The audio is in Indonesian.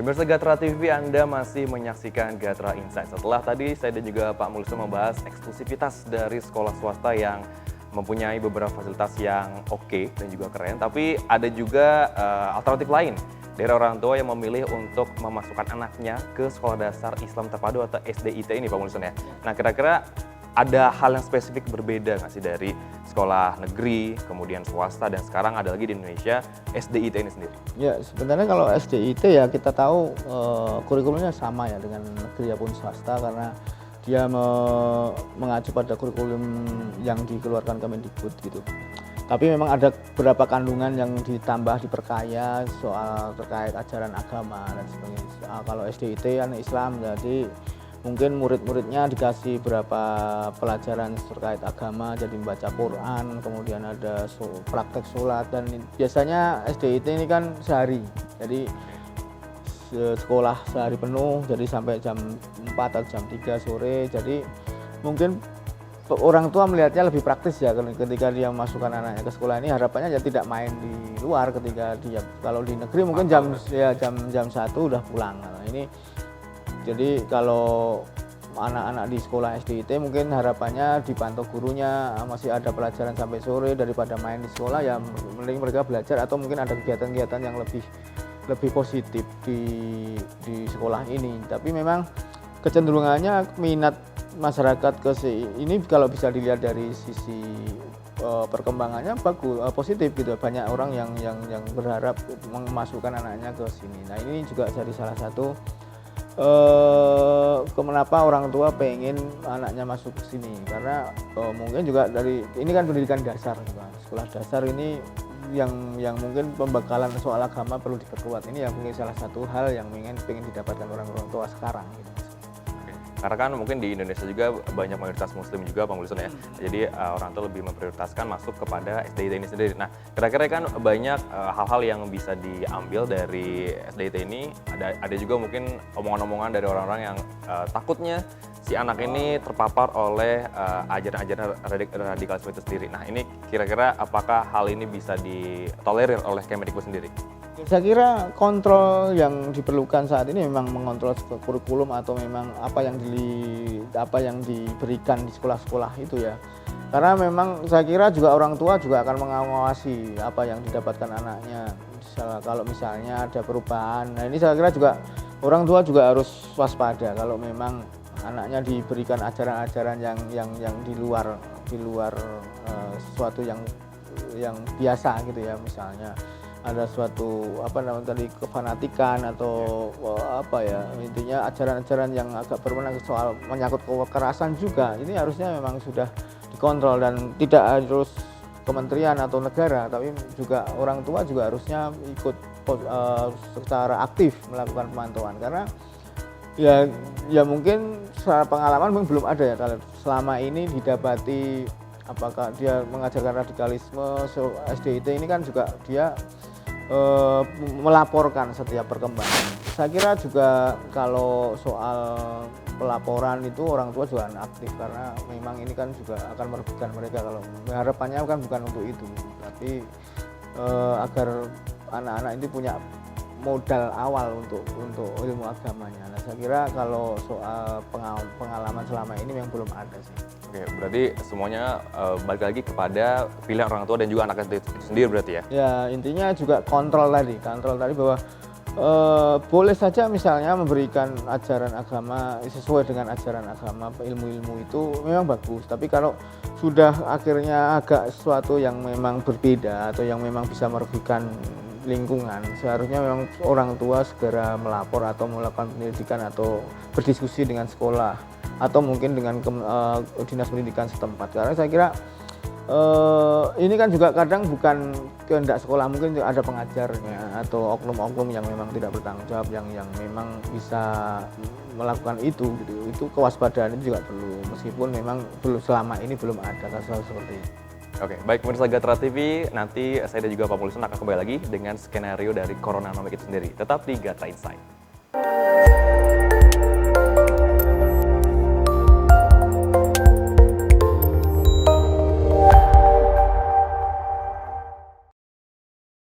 Pemirsa Gatra TV, Anda masih menyaksikan Gatra Insight. Setelah tadi saya dan juga Pak Mulso membahas eksklusivitas dari sekolah swasta yang mempunyai beberapa fasilitas yang oke dan juga keren, tapi ada juga alternatif lain dari orang tua yang memilih untuk memasukkan anaknya ke sekolah dasar Islam terpadu atau SDIT ini, Pak Mulso ya. Nah, kira-kira ada hal yang spesifik berbeda nggak sih dari sekolah negeri, kemudian swasta, dan sekarang ada lagi di Indonesia SDIT ini sendiri? Ya, sebenarnya kalau SDIT ya kita tahu kurikulumnya sama ya dengan negeri maupun swasta, karena dia mengacu pada kurikulum yang dikeluarkan Kemendikbud gitu. Tapi memang ada beberapa kandungan yang ditambah, diperkaya soal terkait ajaran agama dan sebagainya. Kalau SDIT kan Islam, jadi mungkin murid-muridnya dikasih beberapa pelajaran terkait agama, jadi membaca Quran, kemudian ada praktek sholat, dan biasanya SDIT ini kan sehari, jadi sekolah sehari penuh, jadi sampai jam 4 atau jam 3 sore. Jadi mungkin orang tua melihatnya lebih praktis ya, ketika dia memasukkan anaknya ke sekolah ini, harapannya ya tidak main di luar ketika dia, kalau di negeri mungkin jam 1 udah pulang. Nah, ini jadi kalau anak-anak di sekolah SDIT mungkin harapannya dipantau gurunya, masih ada pelajaran sampai sore, daripada main di sekolah ya mending mereka belajar, atau mungkin ada kegiatan-kegiatan yang lebih positif di sekolah ini. Tapi memang kecenderungannya minat masyarakat ke ini kalau bisa dilihat dari sisi perkembangannya bagus, positif gitu. Banyak orang yang berharap memasukkan anaknya ke sini. Nah, ini juga jadi salah satu kenapa orang tua pengen anaknya masuk ke sini, karena mungkin juga dari ini kan pendidikan dasar, sekolah dasar ini yang mungkin pembekalan soal agama perlu diperkuat. Ini yang mungkin salah satu hal yang pengen didapatkan orang tua sekarang gitu. Karena kan mungkin di Indonesia juga banyak mayoritas muslim juga, Pak Mulson ya. Jadi orang tua lebih memprioritaskan masuk kepada SDIT ini sendiri. Nah, kira-kira kan banyak hal-hal yang bisa diambil dari SDIT ini. Ada juga mungkin omongan-omongan dari orang-orang yang takutnya si anak ini terpapar oleh ajaran-ajaran radikalisme itu sendiri. Nah, ini kira-kira apakah hal ini bisa ditolerir oleh Kemendikbud sendiri? Saya kira kontrol yang diperlukan saat ini memang mengontrol kurikulum atau memang apa yang diberikan di sekolah-sekolah itu ya. Karena memang saya kira juga orang tua juga akan mengawasi apa yang didapatkan anaknya. Kalau misalnya ada perubahan, nah ini saya kira juga orang tua juga harus waspada kalau memang anaknya diberikan ajaran-ajaran yang di luar sesuatu yang biasa gitu ya, misalnya ada suatu kefanatikan atau intinya ajaran-ajaran yang agak berwenang soal menyangkut kekerasan juga. Ini harusnya memang sudah dikontrol dan tidak harus kementerian atau negara, tapi juga orang tua juga harusnya ikut secara aktif melakukan pemantauan, karena ya mungkin secara pengalaman belum ada ya kalau selama ini didapati apakah dia mengajarkan radikalisme. SDIT ini kan juga dia melaporkan setiap perkembangan. Saya kira juga kalau soal pelaporan itu orang tua juga aktif, karena memang ini kan juga akan merugikan mereka. Kalau harapannya kan bukan untuk itu, tapi agar anak-anak ini punya modal awal untuk ilmu agamanya. Nah, saya kira kalau soal pengalaman selama ini memang belum ada sih. Oke, berarti semuanya balik lagi kepada pilihan orang tua dan juga anak itu sendiri berarti ya? Ya, intinya juga kontrol tadi bahwa boleh saja misalnya memberikan ajaran agama sesuai dengan ajaran agama, ilmu-ilmu itu memang bagus. Tapi kalau sudah akhirnya agak sesuatu yang memang berbeda atau yang memang bisa merugikan lingkungan, seharusnya memang orang tua segera melapor atau melakukan penyelidikan atau berdiskusi dengan sekolah atau mungkin dengan dinas pendidikan setempat. Karena saya kira ini kan juga kadang bukan kehendak sekolah, mungkin ada pengajarnya atau oknum-oknum yang memang tidak bertanggung jawab yang memang bisa melakukan itu gitu. Itu kewaspadaan itu juga perlu, meskipun memang selama ini belum ada kasus seperti itu. Oke, baik pemirsa Gatra TV, nanti saya dan juga Pak Mulson akan kembali lagi dengan skenario dari Coronanomics itu sendiri. Tetap di Gatra Insight.